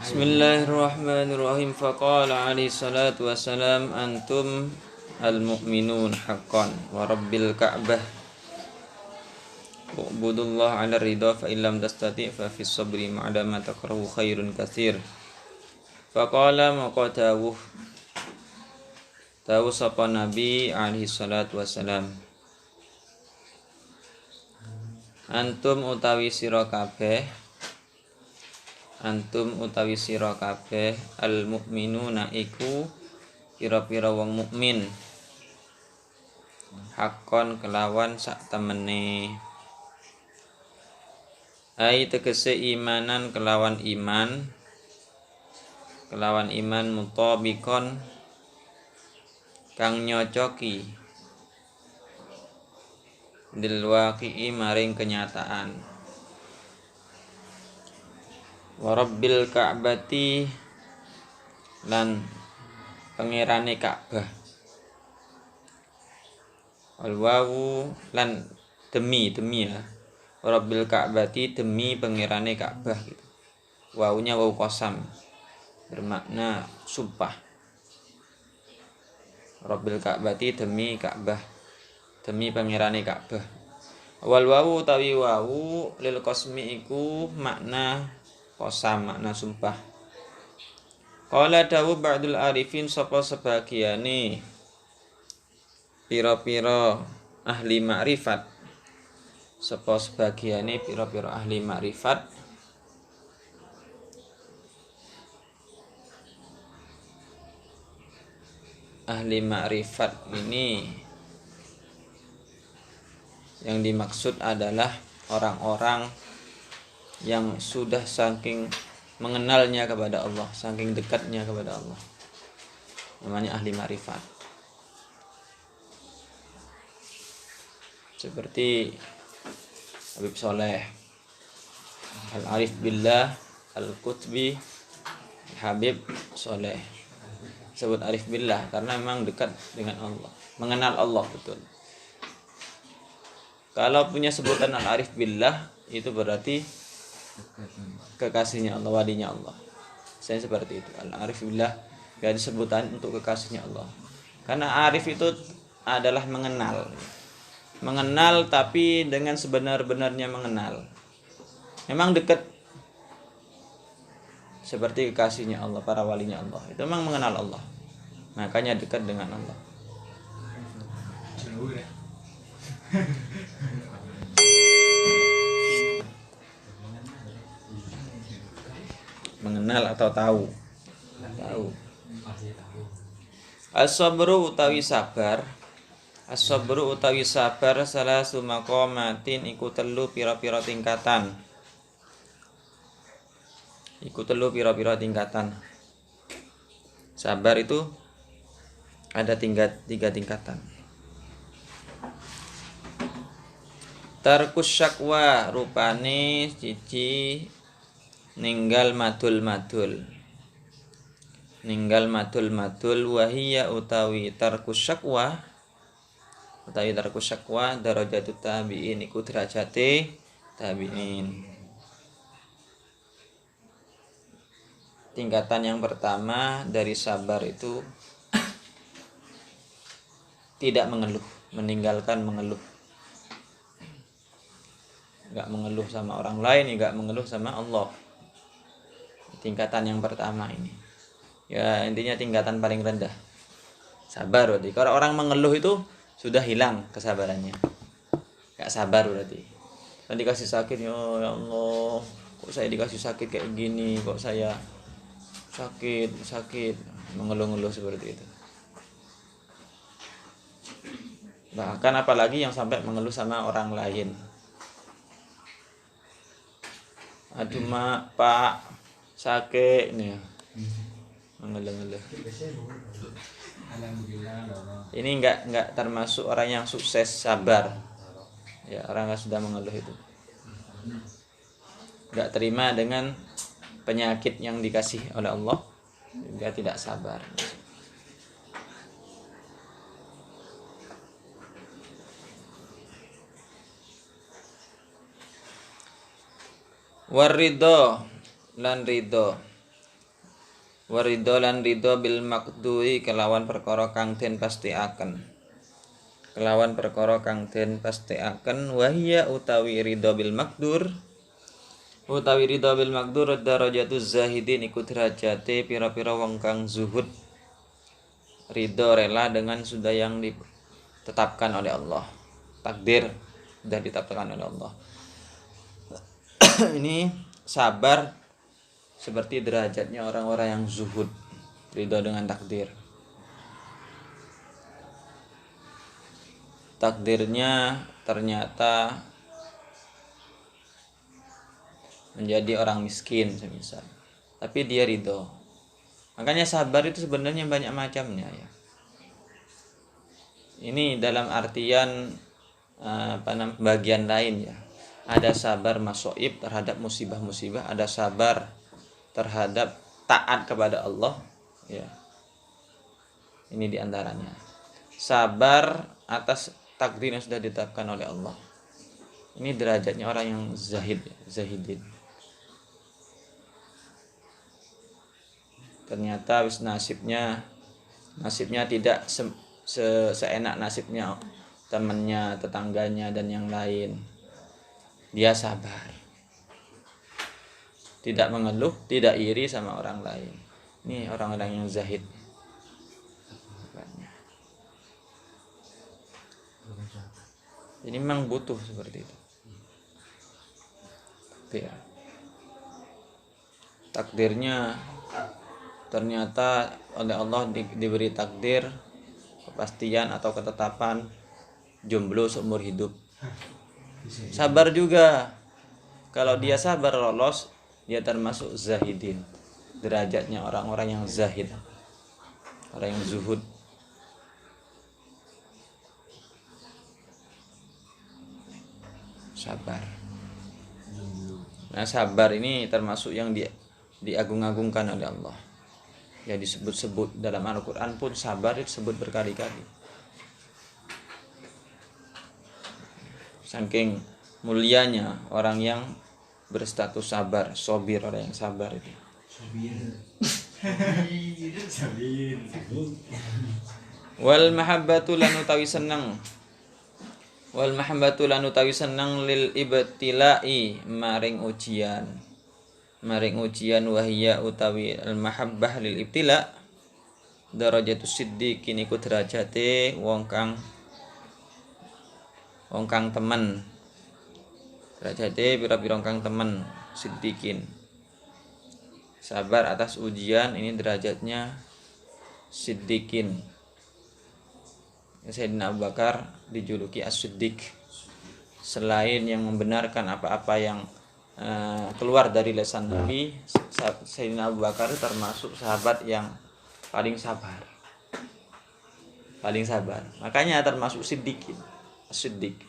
Bismillahirrahmanirrahim. Faqala alaihi salatu wassalam, antum al-mu'minun haqqan wa rabbil ka'bah ubudullah ala ridha fa illam tastati' fa fis sabri ma'ada ma takrahu khairun katsir. Faqala maqatahu tahu sapa Nabi alaihi salatu wassalam, antum utawi sira kabeh al mukminuna iku pira-pira wong mukmin hakon kelawan sak temene, ai tegese imanan kelawan iman mutabikon kang nyocoki dil waqi'i maring kenyataan. Warabbil ka'bati lan pangerane Ka'bah, wal wawu lan demi ya, warabbil ka'bati demi pangerane Ka'bah gitu. Wawunya wawu qasam bermakna sumpah. Warabbil ka'bati demi Ka'bah, demi pangerane Ka'bah. Wal wawu tawi wawu lil qasmi iku makna qasam, makna sumpah. Qala dawu ba'dul arifin, sapa sebagiane pira-pira ahli makrifat, sapa sebagiane pira-pira ahli makrifat, ahli makrifat ini yang dimaksud adalah orang-orang yang sudah saking mengenalnya kepada Allah, saking dekatnya kepada Allah, namanya ahli ma'rifat. Seperti Habib Soleh, Al-Arif Billah, Al-Qutbi, Habib Soleh. Sebut Arif Billah karena memang dekat dengan Allah, mengenal Allah betul. Kalau punya sebutan Al-Arif Billah, itu berarti kekasihnya Allah, walinya Allah. Saya seperti itu. Al-Arif Billah gak sebutan untuk kekasihnya Allah. Karena arif itu adalah mengenal tapi dengan sebenar-benarnya mengenal. Memang dekat seperti kekasihnya Allah, para walinya Allah. Itu memang mengenal Allah, makanya dekat dengan Allah. Mengenal atau tahu. As-sabru utawi sabar, salasu maqamatin iku telu pira-pira tingkatan. Sabar itu ada tiga tingkatan. Tarkus syakwa rupane cici ninggal madul wahia utawi tarkus syakwa darajatut tabi'in iku derajate tabi'in. Tingkatan yang pertama dari sabar itu tidak mengeluh, meninggalkan mengeluh. Enggak mengeluh sama orang lain, enggak mengeluh sama Allah. Tingkatan yang pertama ini, ya intinya tingkatan paling rendah. Sabar berarti. Kalau orang mengeluh itu sudah hilang kesabarannya, gak sabar berarti. Dan dikasih sakit, ya Allah, kok saya dikasih sakit kayak gini, kok saya sakit, mengeluh-ngeluh seperti itu. Bahkan apalagi yang sampai mengeluh sama orang lain. Aduh mak, pak, sakit nih, mengeluh-ngeluh. Ini enggak termasuk orang yang sukses sabar. Ya, orang yang sudah mengeluh itu enggak terima dengan penyakit yang dikasih oleh Allah, juga tidak sabar. Waridho lan ridho. Waridho lan ridho bil maqduri kelawan perkara kang den pastikaken. Kelawan perkara kang den pastikaken wahia utawi ridho bil maqdur. Utawi ridho bil maqdur darajatuz zahidin iku derajate pira-pira wong kang zuhud. Ridho rela dengan sudah yang ditetapkan oleh Allah. Takdir sudah ditetapkan oleh Allah. Ini sabar seperti derajatnya orang-orang yang zuhud, ridho dengan takdir. Takdirnya ternyata menjadi orang miskin semisal, tapi dia ridho. Makanya sabar itu sebenarnya banyak macamnya ya. Ini dalam artian bagian lain ya. Ada sabar masoib terhadap musibah-musibah, ada sabar terhadap taat kepada Allah ya. Ini diantaranya sabar atas takdir yang sudah ditetapkan oleh Allah. Ini derajatnya orang yang zahidin. Ternyata nasibnya tidak seenak nasibnya temannya, tetangganya dan yang lain. Dia sabar, tidak mengeluh, tidak iri sama orang lain. Ini orang-orang yang zahid. Ini memang butuh seperti itu. Takdirnya ternyata oleh Allah diberi takdir kepastian atau ketetapan jomblo seumur hidup. Sabar juga. Kalau dia sabar lolos, dia termasuk zahidin. Derajatnya orang-orang yang zahid, orang yang zuhud. Sabar. Nah, sabar ini termasuk yang diagung-agungkan oleh Allah. Ya disebut-sebut dalam Al-Quran pun sabar disebut berkali-kali. Saking mulianya orang yang berstatus sabar, sobir, orang yang sabar itu. Wal mahabbatu lan utawi seneng. Wal mahabbatu lan utawi seneng lil ibtilai maring ujian. Maring ujian wahia utawi al mahabbah lil ibtila darajatus siddiqin iku derajate wong kang temen. Derajate pira-pira kang temen siddiqin. Sabar atas ujian ini derajatnya siddiqin. Sayyidina Abu Bakar dijuluki As-Siddiq. Selain yang membenarkan apa-apa yang keluar dari lisan Nabi, Sayyidina Abu Bakar termasuk sahabat yang paling sabar. Makanya termasuk Siddiqin. As-Siddiq.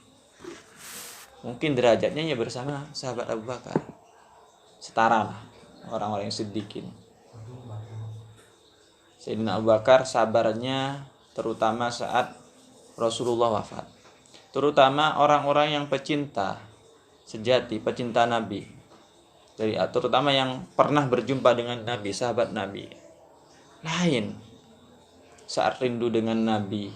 Mungkin derajatnya ya bersama sahabat Abu Bakar. Setara lah orang-orang yang Siddiqin. Sayyidina Abu Bakar sabarnya terutama saat Rasulullah wafat. Terutama orang-orang yang pecinta sejati, pecinta Nabi. Terutama yang pernah berjumpa dengan Nabi, sahabat Nabi. Lain saat rindu dengan Nabi,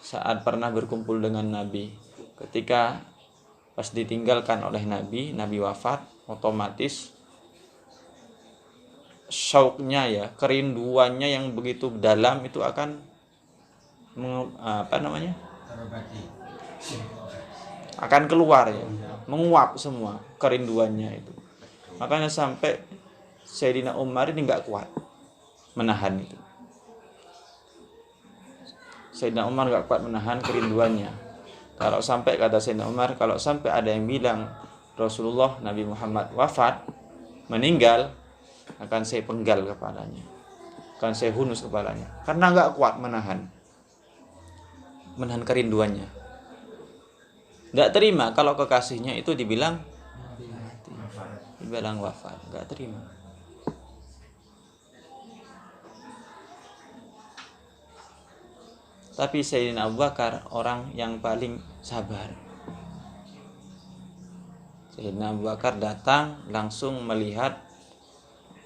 saat pernah berkumpul dengan Nabi. Ketika pas ditinggalkan oleh Nabi wafat, otomatis syauknya ya, kerinduannya yang begitu dalam itu akan akan keluar ya, menguap semua kerinduannya itu. Makanya sampai Sayyidina Umar ini nggak kuat menahan itu. Sayyidina Umar nggak kuat menahan kerinduannya. Kalau sampai kata Sayyidina Umar, kalau sampai ada yang bilang Rasulullah Nabi Muhammad wafat, meninggal, akan saya penggal kepalanya, akan saya hunus kepalanya, karena nggak kuat menahan kerinduannya. Nggak terima kalau kekasihnya itu dibilang wafat, nggak terima. Tapi Sayyidina Abu Bakar orang yang paling sabar. Sayyidina Abu Bakar datang langsung melihat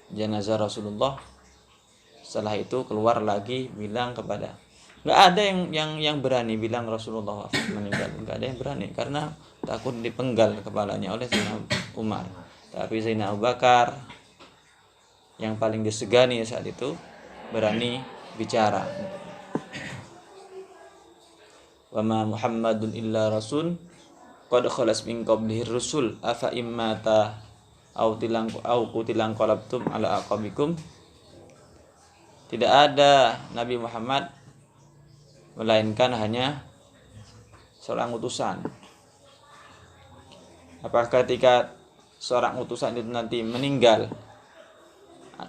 jenazah Rasulullah, Setelah itu keluar lagi bilang kepada, nggak ada yang berani bilang Rasulullah meninggal, nggak ada yang berani karena takut dipenggal kepalanya oleh Sayyidina Umar. Tapi Sayyidina Abu Bakar yang paling disegani saat itu berani bicara. Wa ma Muhammadun illa rasul qad khalas min qablihi rusul afa immata au qutilang qalabtum ala aqabikum. Tidak ada Nabi Muhammad melainkan hanya seorang utusan. Apakah ketika seorang utusan itu nanti meninggal,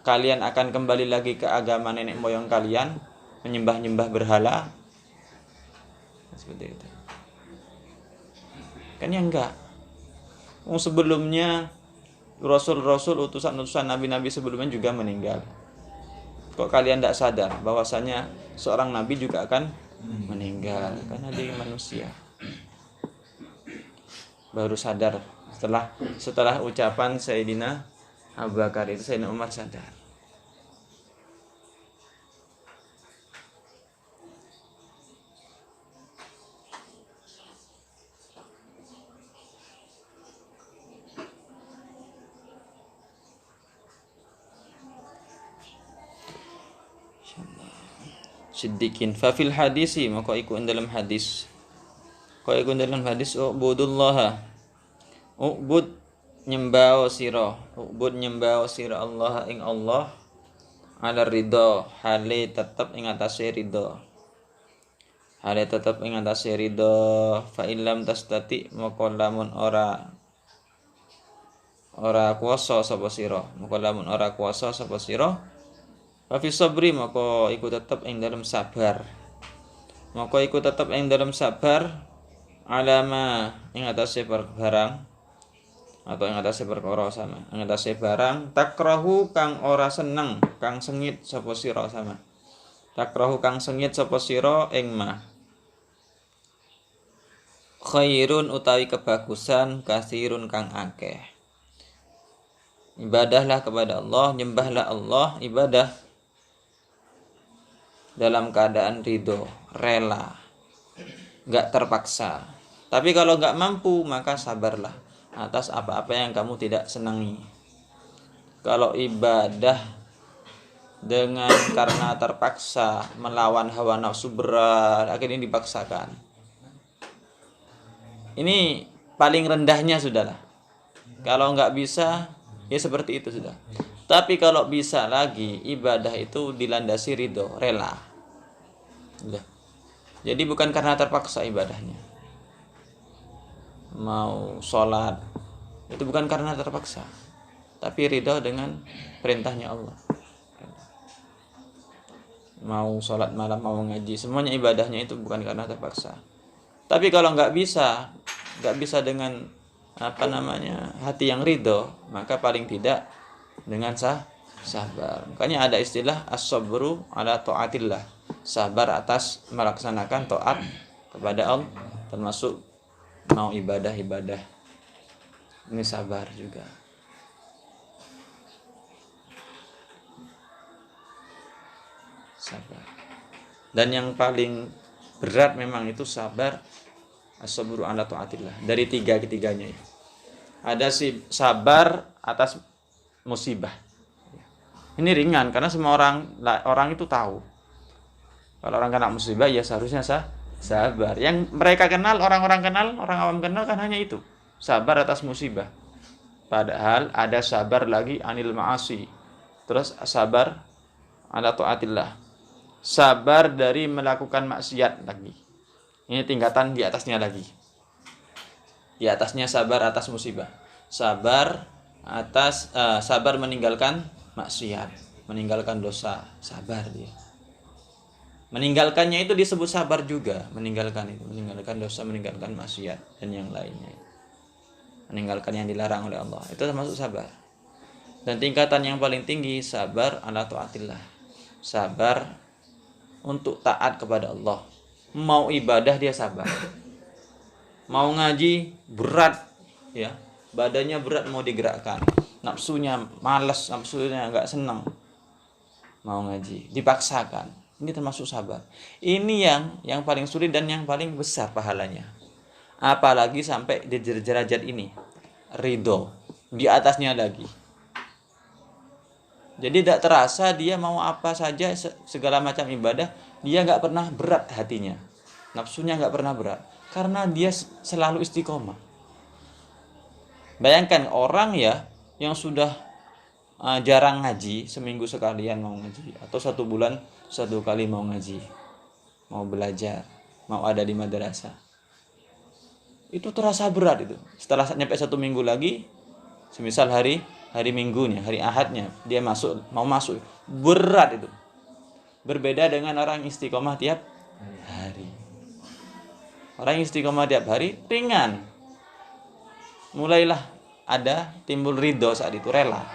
kalian akan kembali lagi ke agama nenek moyang kalian, menyembah-nyembah berhala? Seperti itu. Kan ya enggak. Sebelumnya Rasul-Rasul, utusan-utusan Nabi-Nabi sebelumnya juga meninggal. Kok kalian tidak sadar bahwasanya seorang Nabi juga akan meninggal? Karena dia manusia. Baru sadar setelah ucapan Sayyidina Abu Bakar itu, Sayyidina Umar sadar. Siddiqin fa fil hadisi, maka ikut dalam hadis. Kau ikut dalam hadis, ubudullah, ubud nyembah sira, ubud nyembah sira Allah ing Allah, ala ridho, hale tetep ing atase ridho, hale tetep ing atase ridho. Fa illam tastati, maka lamun ora kuasa sapa sira, maka lamun ora kuasa sapa sira, fa fi sabri, maka iku tetep ing dalam sabar, maka iku tetep ing dalam sabar, alama ing atase barang atau ing atase perkara sama, ing atase barang takrahu kang ora seneng, kang sengit sapa sira sama, takrahu kang sengit sapa sira ing ma, khairun utawi kebagusan, kasirun kang akeh. Ibadahlah kepada Allah, nyembahlah Allah, ibadah dalam keadaan ridho, rela, gak terpaksa. Tapi kalau gak mampu, maka sabarlah atas apa-apa yang kamu tidak senangi. Kalau ibadah dengan karena terpaksa, melawan hawa nafsu berat, akhirnya dipaksakan, ini paling rendahnya sudahlah. Kalau nggak bisa, ya seperti itu sudah. Tapi kalau bisa lagi, ibadah itu dilandasi ridho, rela. Jadi bukan karena terpaksa ibadahnya. Mau sholat itu bukan karena terpaksa, tapi ridho dengan perintahnya Allah. Mau sholat malam, mau ngaji, semuanya ibadahnya itu bukan karena terpaksa. Tapi kalau nggak bisa dengan hati yang ridho, maka paling tidak dengan sabar. Makanya ada istilah as-sabru ala taatillah, sabar atas melaksanakan taat kepada Allah, termasuk mau ibadah ini sabar juga. Sabar. Dan yang paling berat memang itu sabar as-sabru ala taatillah. Dari ketiganya ya. Ada sabar atas musibah. Ini ringan karena semua orang itu tahu. Kalau orang kena musibah ya seharusnya sabar. Yang mereka kenal, orang awam kenal kan hanya itu, sabar atas musibah. Padahal ada sabar lagi anil ma'asi. Terus sabar ala taatillah, sabar dari melakukan maksiat lagi. Ini tingkatan di atasnya lagi. Di atasnya sabar atas musibah, sabar meninggalkan maksiat, meninggalkan dosa, sabar dia. Meninggalkannya itu disebut sabar juga, meninggalkan dosa, meninggalkan maksiat dan yang lainnya. Meninggalkan yang dilarang oleh Allah, itu termasuk sabar. Dan tingkatan yang paling tinggi sabar ala taatillah, sabar untuk taat kepada Allah. Mau ibadah dia sabar. Mau ngaji berat ya, badannya berat mau digerakkan, nafsunya malas, nafsunya enggak senang, mau ngaji, dipaksakan. Ini termasuk sabar. Ini yang paling sulit dan yang paling besar pahalanya. Apalagi sampai di derajat ini, ridho, di atasnya lagi. Jadi tidak terasa dia mau apa saja, segala macam ibadah, dia nggak pernah berat hatinya, nafsunya nggak pernah berat, karena dia selalu istiqomah. Bayangkan orang ya yang sudah jarang ngaji, seminggu sekalian mau ngaji, atau 1 bulan 1 kali mau ngaji, mau belajar, mau ada di madrasah, itu terasa berat itu. Setelah nyampe 1 minggu lagi, semisal hari Minggunya, hari Ahadnya, dia mau masuk, berat itu. Berbeda dengan orang istiqomah tiap hari. Orang istiqomah tiap hari ringan. Mulailah ada timbul ridho saat itu, rela.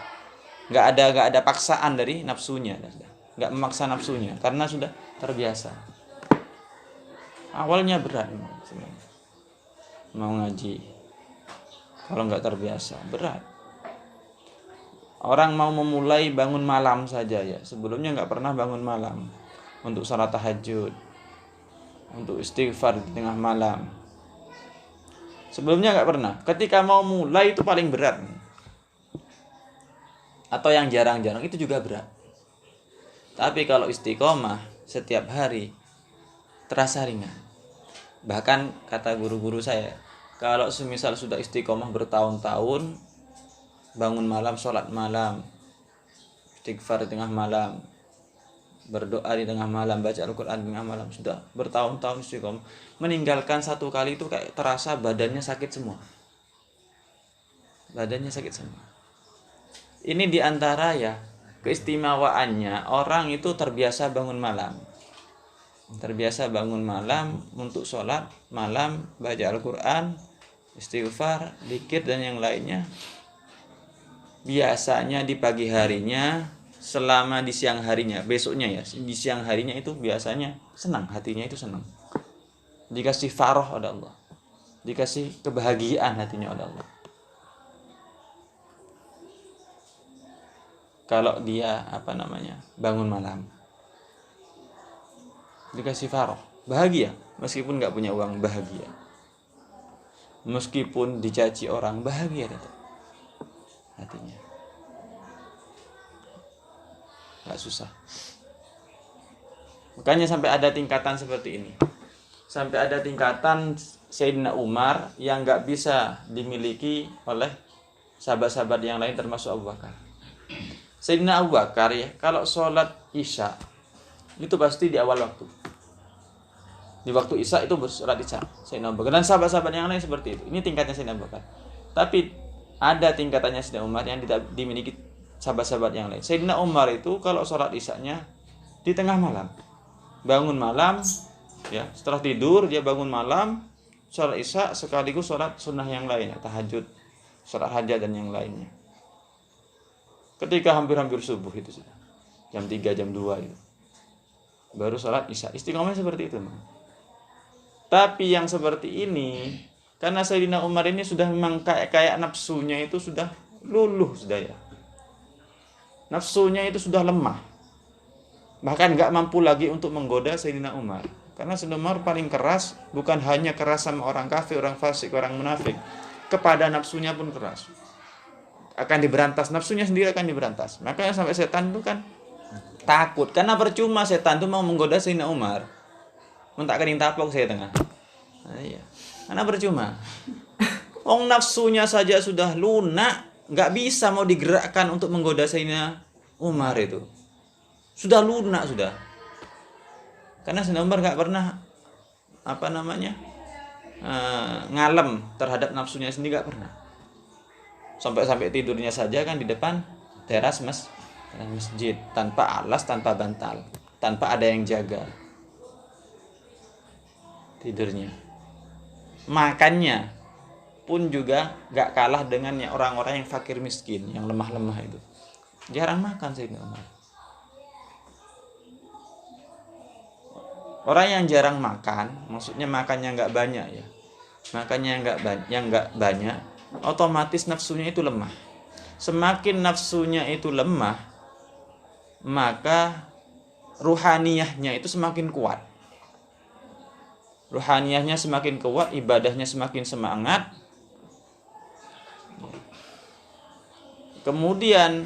Nggak ada paksaan dari nafsunya, nggak memaksa nafsunya karena sudah terbiasa. Awalnya berat mau ngaji, kalau nggak terbiasa berat. Orang mau memulai bangun malam saja ya, sebelumnya nggak pernah bangun malam untuk salat tahajud, untuk istighfar di tengah malam. Sebelumnya nggak pernah. Ketika mau mulai itu paling berat. Atau yang jarang-jarang itu juga berat. Tapi kalau istiqomah setiap hari terasa ringan. Bahkan kata guru-guru saya, kalau semisal sudah istiqomah bertahun-tahun, bangun malam, sholat malam, istighfar di tengah malam, berdoa di tengah malam, baca Al-Quran di tengah malam, sudah bertahun-tahun istiqomah, meninggalkan 1 kali itu kayak terasa badannya sakit semua. Badannya sakit semua. Ini diantara ya keistimewaannya, orang itu terbiasa bangun malam. Terbiasa bangun malam untuk sholat malam, baca Al-Quran, istighfar, dzikir dan yang lainnya. Biasanya di pagi harinya, selama di siang harinya, besoknya ya, di siang harinya itu biasanya senang, hatinya itu senang. Dikasih faroh oleh Allah, dikasih kebahagiaan hatinya oleh Allah. Kalau dia bangun malam, dikasih faroh, bahagia, meskipun nggak punya uang, bahagia. Meskipun dicaci orang, bahagia tetap hatinya. Nggak susah. Makanya sampai ada tingkatan seperti ini. Sampai ada tingkatan Sayyidina Umar yang nggak bisa dimiliki oleh sahabat-sahabat yang lain termasuk Abu Bakar. Sayyidina Abu Bakar ya, kalau sholat Isya itu pasti di awal waktu. Di waktu Isya itu bersolat Isya Sayyidina Abu Bakar, dan sahabat-sahabat yang lain seperti itu. Ini tingkatnya Sayyidina Abu Bakar. Tapi ada tingkatannya Sayyidina Umar yang tidak dimiliki sahabat-sahabat yang lain. Sayyidina Umar itu kalau sholat Isyanya di tengah malam, bangun malam ya, setelah tidur dia bangun malam, sholat Isya sekaligus sholat sunnah yang lainnya, tahajud, sholat hajat dan yang lainnya. Ketika hampir-hampir subuh itu sudah jam 3, jam 2 itu baru sholat Isya. Istiqomah seperti itu. Tapi yang seperti ini, karena Sayyidina Umar ini sudah memang kayak nafsunya itu sudah luluh sudah ya. Nafsunya itu sudah lemah. Bahkan gak mampu lagi untuk menggoda Sayyidina Umar. Karena Sayyidina Umar paling keras, bukan hanya keras sama orang kafir, orang fasik, orang munafik. Kepada nafsunya pun keras. Akan diberantas, nafsunya sendiri akan diberantas. Makanya sampai setan itu kan takut. Karena percuma setan itu mau menggoda Sayyidina Umar. Mentak kening tapok saya tengah. Nah, iya. Karena percuma. Wong nafsunya saja sudah lunak, nggak bisa mau digerakkan untuk menggoda Sayyidina Umar itu. Sudah lunak sudah. Karena Sayyidina Umar nggak pernah ngalem terhadap nafsunya sendiri, nggak pernah. Sampai tidurnya saja kan di depan teras masjid, tanpa alas, tanpa bantal, tanpa ada yang jaga. Tidurnya, makannya pun juga gak kalah dengan orang-orang yang fakir miskin, yang lemah-lemah itu. Jarang makan Sayyidina Umar. Orang yang jarang makan, maksudnya makannya gak banyak ya, makannya yang gak banyak, otomatis nafsunya itu lemah. Semakin nafsunya itu lemah, maka ruhaniyahnya itu semakin kuat. Ruhaniyahnya semakin kuat, ibadahnya semakin semangat. Kemudian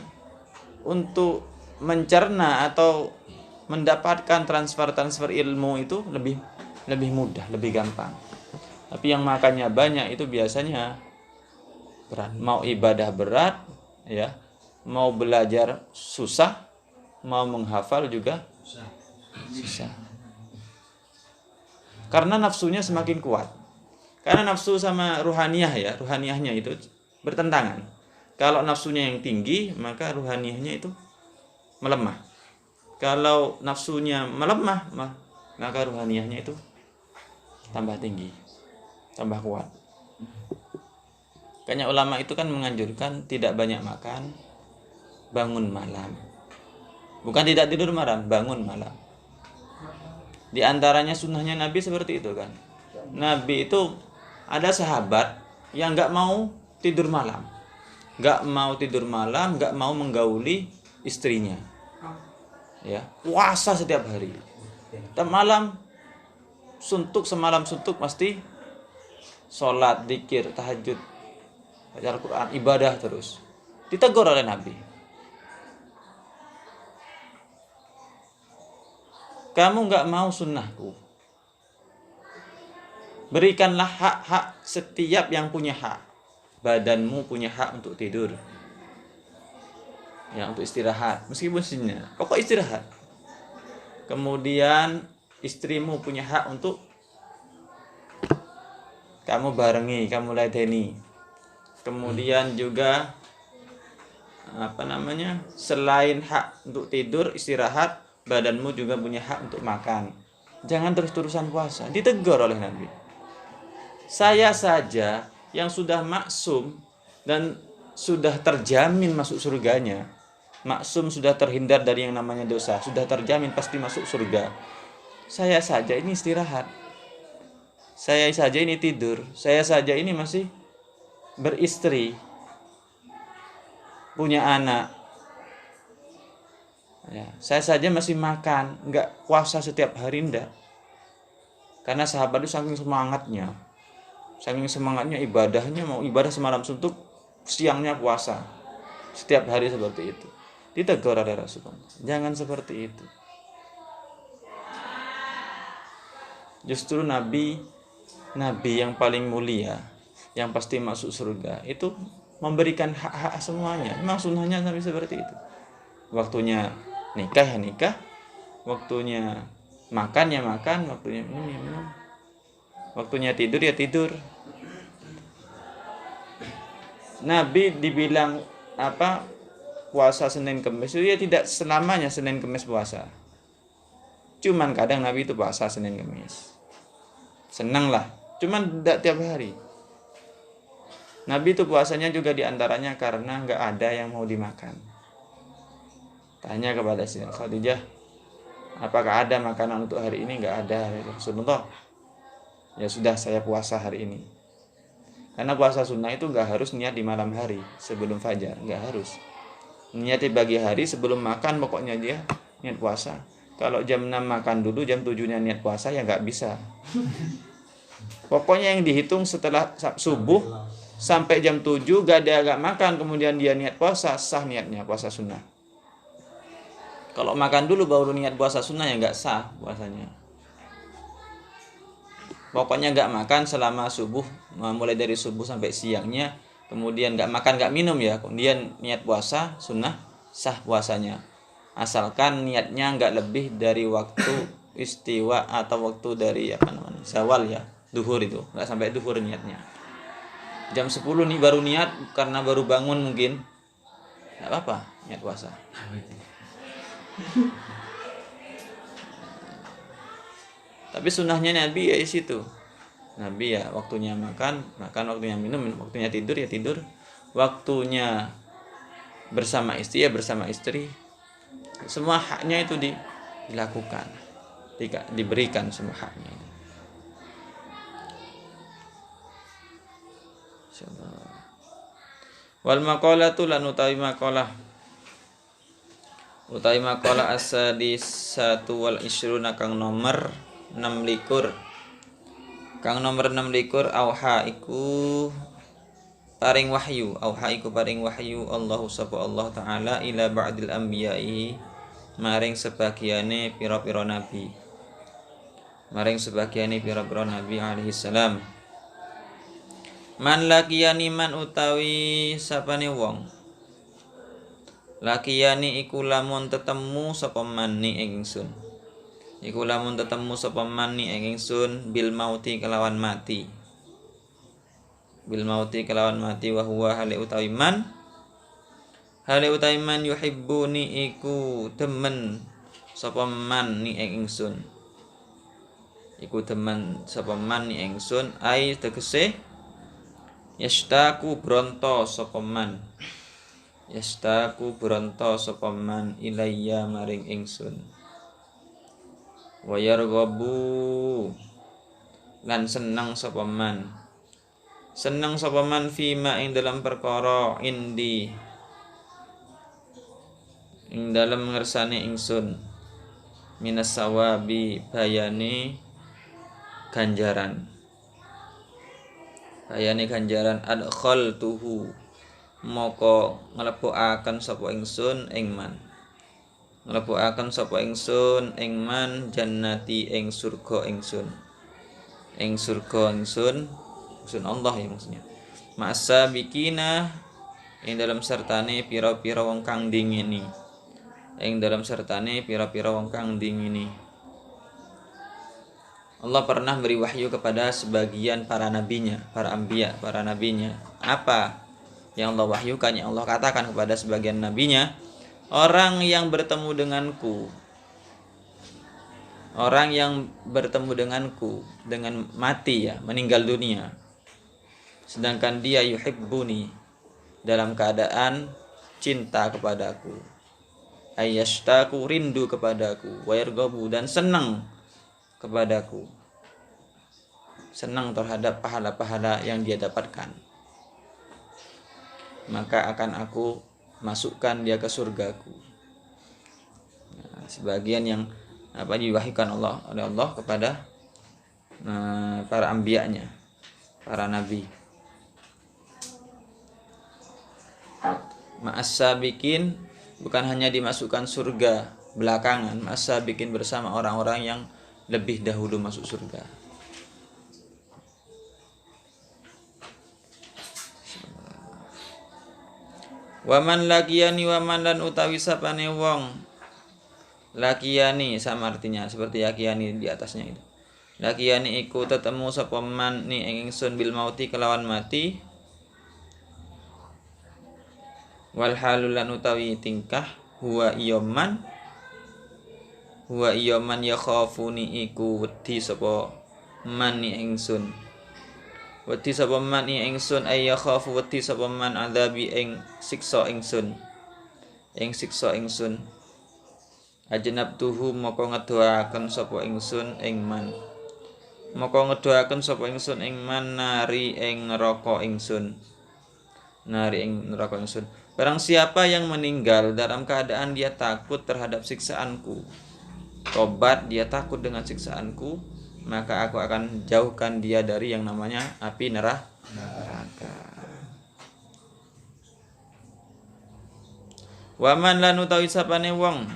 untuk mencerna atau mendapatkan transfer ilmu itu lebih mudah, lebih gampang. Tapi yang makannya banyak itu biasanya berat. Mau ibadah berat, ya, mau belajar susah, mau menghafal juga susah. Karena nafsunya semakin kuat. Karena nafsu sama ruhaniyahnya itu bertentangan. Kalau nafsunya yang tinggi, maka ruhaniyahnya itu melemah. Kalau nafsunya melemah, maka ruhaniyahnya itu tambah tinggi, tambah kuat. Kayaknya ulama itu kan menganjurkan tidak banyak makan, bangun malam. Bukan tidak tidur malam, bangun malam. Di antaranya sunnahnya Nabi seperti itu kan. Nabi itu ada sahabat yang nggak mau tidur malam, nggak mau menggauli istrinya. Ya, puasa setiap hari. Tiap malam semalam suntuk pasti sholat, zikir, tahajud, baca Al-Quran, ibadah terus. Ditegur oleh Nabi. Kamu nggak mau sunnahku. Berikanlah hak-hak setiap yang punya hak. Badanmu punya hak untuk tidur, ya, untuk istirahat, meskipun sinya, pokok istirahat. Kemudian istrimu punya hak untuk kamu barengi, kamu ladeni. Kemudian juga selain hak untuk tidur, istirahat, badanmu juga punya hak untuk makan. Jangan terus-terusan puasa. Ditegur oleh Nabi. Saya saja yang sudah maksum dan sudah terjamin masuk surganya, maksum, sudah terhindar dari yang namanya dosa, sudah terjamin pasti masuk surga. Saya saja ini istirahat, saya saja ini tidur, saya saja ini masih beristri, punya anak, ya, saya saja masih makan, enggak puasa setiap hari, enggak. Karena sahabat itu saking semangatnya ibadahnya, mau ibadah semalam suntuk, siangnya puasa, setiap hari seperti itu. Ditegur oleh Rasulullah, jangan seperti itu. Justru Nabi yang paling mulia, yang pasti masuk surga, itu memberikan hak-hak semuanya. Memang sunnahnya Nabi seperti itu. Waktunya nikah ya nikah, waktunya makan ya makan, waktunya minum ya minum, waktunya tidur ya tidur. Nabi dibilang puasa Senin Kemis itu ya tidak selamanya Senin Kemis puasa. Cuman kadang Nabi itu puasa Senin Kemis. Senang lah, cuman tidak tiap hari. Nabi itu puasanya juga diantaranya karena nggak ada yang mau dimakan. Tanya kepada Sayyidah Khadijah, apakah ada makanan untuk hari ini? Nggak ada, Rasulullah. Ya sudah, saya puasa hari ini. Karena puasa sunnah itu nggak harus niat di malam hari sebelum fajar, nggak harus. Niat di pagi hari sebelum makan, pokoknya dia niat puasa. Kalau jam 6 makan dulu, jam 7-nya niat puasa, ya nggak bisa. Pokoknya yang dihitung setelah subuh sampai jam 7 gak makan, kemudian dia niat puasa, sah niatnya puasa sunnah. Kalau makan dulu baru niat puasa sunnah, ya nggak sah puasanya. Pokoknya nggak makan selama subuh, mulai dari subuh sampai siangnya, kemudian nggak makan nggak minum ya, kemudian niat puasa sunnah, sah puasanya. Asalkan niatnya nggak lebih dari waktu istiwa atau waktu dari zawal ya, duhur itu, nggak sampai duhur niatnya. Jam 10 nih baru niat karena baru bangun mungkin, nggak apa-apa niat puasa. Tapi sunnahnya Nabi ya di situ. Nabi ya waktunya makan, waktunya minum, waktunya tidur ya tidur, waktunya bersama istri ya bersama istri. Semua haknya itu dilakukan, diberikan semua haknya. Wal maqalatu lan utawi maqalah utawi maqala as-sadisatu wal isruna kang nomor 26. Kang nomor 26 auha iku paring wahyu, auha iku paring wahyu Allahu sapa Allah taala ila ba'dil anbiya'i maring sebagiane pira-pira nabi. Maring sebagiane pira-pira nabi alaihi salam. Man lakiyani man utawi sapane wong. Lakiyani iku lamun tetemu sapa man ni ingsun. Iku lamun tetemu sapa man ni ingsun bil mauti kelawan mati. Bil mauti kelawan mati wa huwa hale utawi man. Hale utawi man yuhibbuni iku demen sapa man ni ingsun. Iku demen sapa man ni ingsun ai tegese yastaku bronto sapa man. Yastaku bronto sapa man ilayya maring ingsun. Wa yarghabu lan seneng sapa man. Seneng sapa man fima ing dalam perkara indi ing dalam ngersane ingsun minas sawabi bayane ganjaran. Bayane ganjaran adkhaltuhu moko nglebokaken sapa ingsun ing man. Nglebokaken sapa ingsun ing man jannati ing surga ingsun. Ing surga ingsun Allah ya maksudnya. Ma'asa bikina ing dalam sertane pira-pira wong kang dingini. Ing dalam sertane pira-pira wong kang dingini. Allah pernah beri wahyu kepada sebagian para nabinya, para anbiya, para nabinya. Apa yang Allah wahyukan, yang Allah katakan kepada sebagian nabinya? Orang yang bertemu denganku, orang yang bertemu denganku dengan mati ya, meninggal dunia, sedangkan dia yuhibbuni dalam keadaan cinta kepadaku, ayyashtaku rindu kepadaku, wa yarghabu dan senang kepadaku, senang terhadap pahala-pahala yang dia dapatkan, maka akan aku masukkan dia ke surgaku. Nah, sebagian yang diwahyukan oleh Allah kepada para anbiya-Nya, para nabi. Ma'as-sabiqin bukan hanya dimasukkan surga belakangan, ma'as-sabiqin bersama orang-orang yang lebih dahulu masuk surga. Waman lakiyani waman lan utawi sapane wong. Lakiyani sama artinya seperti yakiyani di atasnya itu. Lakiyani iku tetemu sapa man ni ingsun bil mauti kelawan mati. Wal halul lan utawi tingkah huwa iyaman. Huwa iyaman yakhafuni iku wedi sapa man ni ingsun. Wedi sapa man ni ingsun ay yakhafu wedi sapa man adzabi ing siksa ingsun. Ing siksa ingsun. Ajnabtuhu moko ngedoaken sapa ingsun ing man. Moko ngedoaken sapa ingsun ing man nari ing neraka ingsun. Nari ing neraka ingsun. Barang siapa yang meninggal dalam keadaan dia takut terhadap siksaanku, tobat dia takut dengan siksaanku, maka aku akan jauhkan dia dari yang namanya api neraka. Waman lan utawi sapane wong,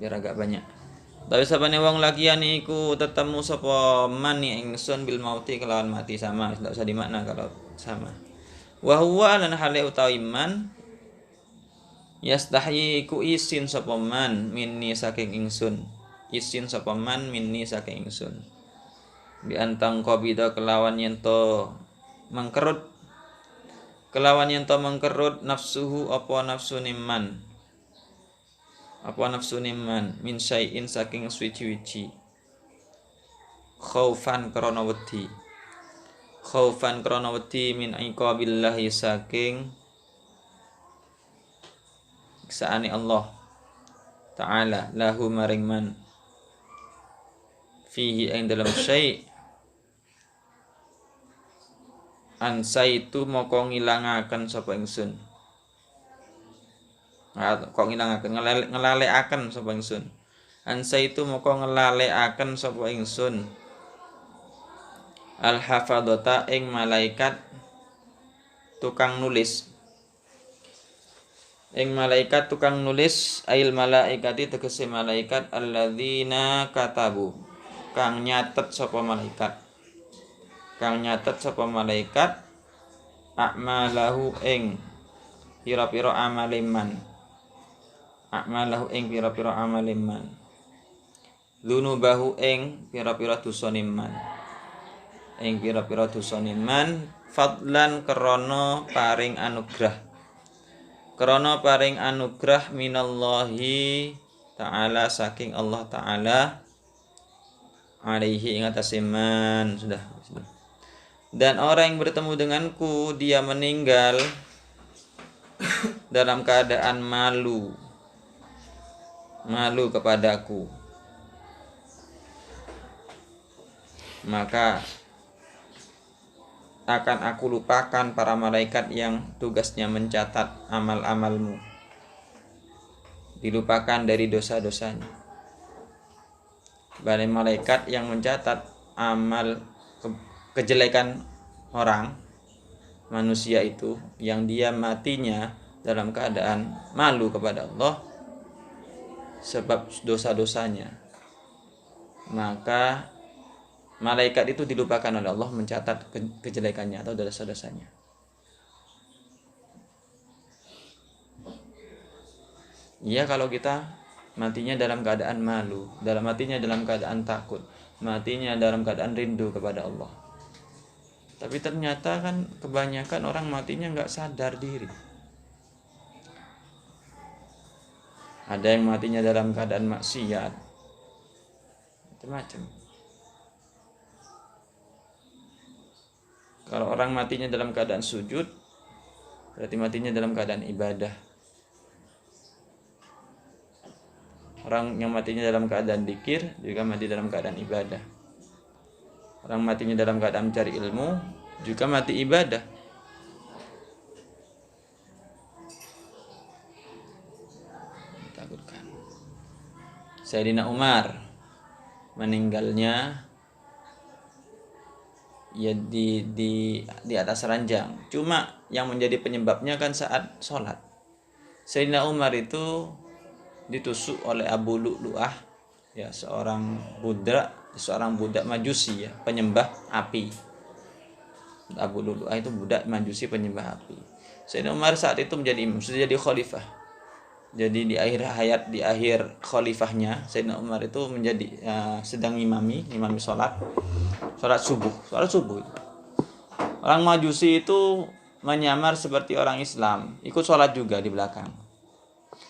biar agak banyak. Utawi sapane wong lakiyane iku tetemu sapa man ingsun bil mauti kelawan mati, sama, tidak usah dimakna kalau sama. Wa huwa lan hale utawi man yastahyi ku isin sapa man minni saking ingsun. Isin sapa man minni saking ingsun. Bi antang qabida kelawan yento mangkerut. Kelawan yento mangkerut nafsuhu apa nafsune man. Apa nafsune man min syai'in saking suci-suci. Khaufan krana wedi. Khaufan krana wedi min iqabillahi saking siksaane Allah Ta'ala lahu maring man fihi ing dalam syai' ansaitu moko ngilangaken sapa ingsun Kok ngilangaken ngelalekaken sapa ingsun. Ansaitu moko ngelalekaken sapa ingsun al hafadzata ing malaikat tukang nulis. Ing malaikat tukang nulis ail malaikati tegese malaikat alladzina katabu kang nyatet sapa malaikat. Kang nyatet sapa malaikat a'malahu ing pira-pira amaliman. A'malahu ing pira-pira amaliman. Dzunubahu ing pira-pira dosane man. Ing pira-pira dosane man fadlan krana paring anugrah. Krana paring anugrah minallahi ta'ala saking Allah ta'ala alaihi ing atase man. Sudah. Dan orang yang bertemu denganku dia meninggal dalam keadaan malu kepadaku, maka akan aku lupakan para malaikat yang tugasnya mencatat amal-amalmu. Dilupakan dari dosa-dosanya. Para malaikat yang mencatat amal kejelekan orang, manusia itu, yang dia matinya dalam keadaan malu kepada Allah sebab dosa-dosanya, maka malaikat itu dilupakan oleh Allah mencatat kejelekannya atau dosa-dosanya. Iya, kalau kita matinya dalam keadaan malu, matinya dalam keadaan takut, matinya dalam keadaan rindu kepada Allah. Tapi ternyata kan kebanyakan orang matinya nggak sadar diri. Ada yang matinya dalam keadaan maksiat, macam-macam. Kalau orang matinya dalam keadaan sujud, berarti matinya dalam keadaan ibadah. Orang yang matinya dalam keadaan dzikir juga mati dalam keadaan ibadah. Orang matinya dalam keadaan mencari ilmu juga mati ibadah. Takutkan. Sayyidina Umar meninggalnya ya di atas ranjang. Cuma yang menjadi penyebabnya kan saat sholat. Sayyidina Umar itu ditusuk oleh Abu Lu'lu'ah, ya, seorang budak Majusi, ya, penyembah api. Abu Lu'lu'ah itu budak Majusi penyembah api. Sayyidina Umar saat itu menjadi imam, sudah jadi khalifah. Jadi di akhir khalifahnya Sayyidina Umar itu menjadi sedang imami sholat subuh. Orang Majusi itu menyamar seperti orang Islam, ikut sholat juga di belakang.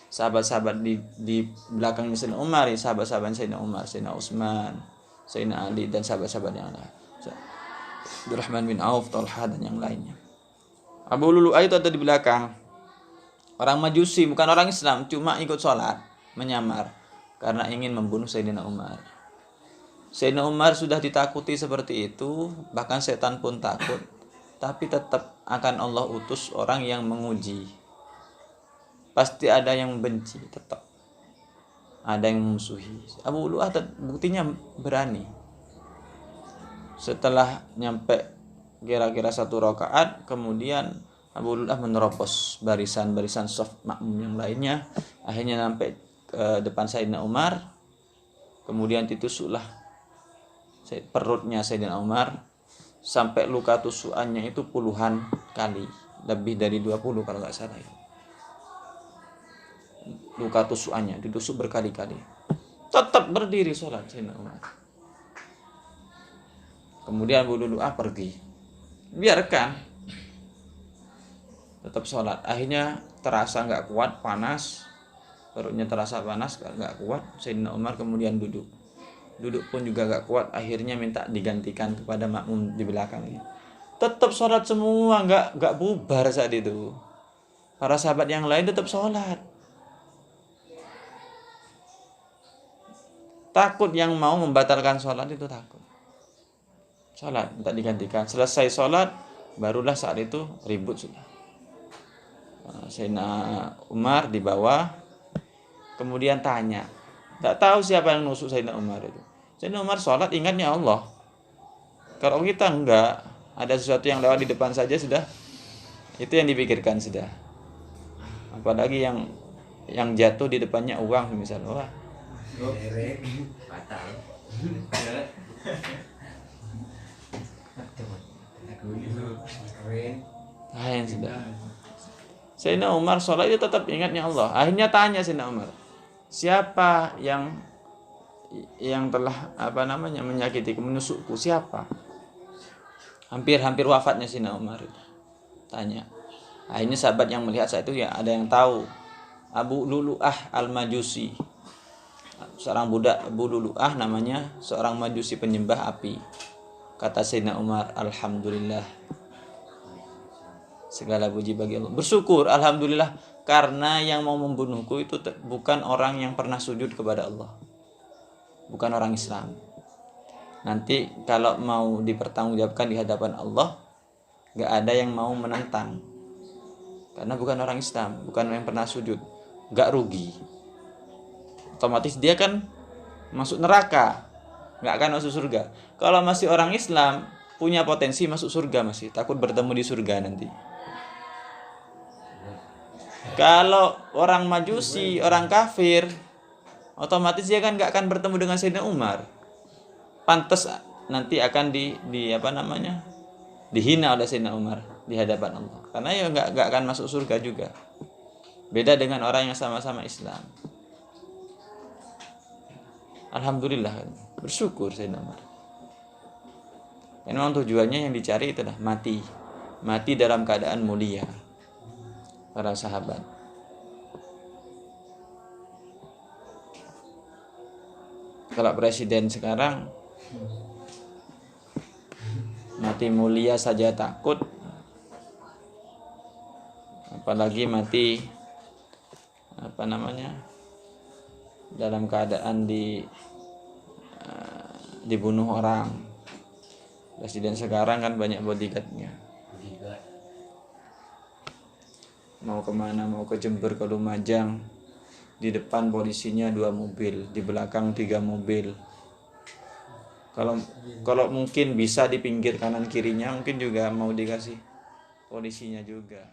Sahabat-sahabat di belakang Sayyidina Umar, sahabat-sahabat Sayyidina Umar, Sayyidina Utsman, Sayyidina Ali, dan sahabat-sahabat yang lain, Abdurrahman bin Auf, Talha, dan yang lainnya. Abu Lu'lu'ah itu ada di belakang. Orang Majusi, bukan orang Islam, cuma ikut sholat, menyamar karena ingin membunuh Sayyidina Umar. Sayyidina Umar sudah ditakuti seperti itu, bahkan setan pun takut, tapi tetap akan Allah utus orang yang menguji. Pasti ada yang benci, tetap ada yang memusuhi. Abu Lu'lu'ah buktinya berani. Setelah nyampe kira-kira 1 rakaat, kemudian Abu Lu'lu'ah menerobos barisan saf makmum yang lainnya, akhirnya sampai ke depan Sayyidina Umar. Kemudian ditusuklah perutnya Sayyidina Umar sampai luka tusukannya itu puluhan kali, lebih dari 20 kalau nggak salah ya. Luka tusukannya ditusuk berkali-kali, tetap berdiri sholat Sayyidina Umar. Kemudian Abu Lu'lu'ah pergi, biarkan, tetap sholat. Akhirnya terasa nggak kuat, panas, perutnya terasa panas, nggak kuat. Sayyidina Umar kemudian duduk pun juga nggak kuat, akhirnya minta digantikan kepada makmum di belakangnya. Tetap sholat semua, nggak bubar saat itu. Para sahabat yang lain tetap sholat. Takut yang mau membatalkan sholat itu, takut. Sholat minta digantikan. Selesai sholat, barulah saat itu ribut sudah. Sayyidina Umar di bawah, kemudian tanya, tak tahu siapa yang nusuk Sayyidina Umar itu. Sayyidina Umar sholat ingatnya Allah. Kalau kita enggak, ada sesuatu yang lewat di depan saja sudah, itu yang dipikirkan sudah. Apalagi yang jatuh di depannya uang misalnya, wah batal. yang sudah. Sayyidina Umar sholat itu tetap ingatnya Allah. Akhirnya tanya Sayyidina Umar, siapa yang telah menyakitiku, menusukku, siapa? Hampir wafatnya Sayyidina Umar itu. Tanya. Akhirnya sahabat yang melihat saat itu ya ada yang tahu, Abu Lulu'ah Al-Majusi, seorang budak Abu Lulu'ah namanya, seorang Majusi penyembah api. Kata Sayyidina Umar, alhamdulillah, segala puji bagi Allah, bersyukur alhamdulillah, karena yang mau membunuhku itu bukan orang yang pernah sujud kepada Allah, bukan orang Islam. Nanti kalau mau dipertanggungjawabkan di hadapan Allah, gak ada yang mau menentang, karena bukan orang Islam, bukan yang pernah sujud, gak rugi. Otomatis dia kan masuk neraka, gak akan masuk surga. Kalau masih orang Islam, punya potensi masuk surga, masih takut bertemu di surga nanti. Kalau orang Majusi, orang kafir, otomatis dia kan gak akan bertemu dengan Sayyidina Umar. Pantas nanti akan dihina oleh Sayyidina Umar di hadapan Allah, karena ya nggak akan masuk surga juga. Beda dengan orang yang sama-sama Islam. Alhamdulillah, bersyukur Sayyidina Umar. Memang tujuannya yang dicari itulah mati dalam keadaan mulia. Para sahabat. Kalau presiden sekarang mati mulia saja takut, apalagi mati dalam keadaan dibunuh orang. Presiden sekarang kan banyak bodyguardnya. Mau kemana, mau ke Jember, ke Lumajang, di depan polisinya 2 mobil, di belakang 3 mobil. Kalau mungkin bisa di pinggir kanan kirinya, mungkin juga mau dikasih polisinya juga.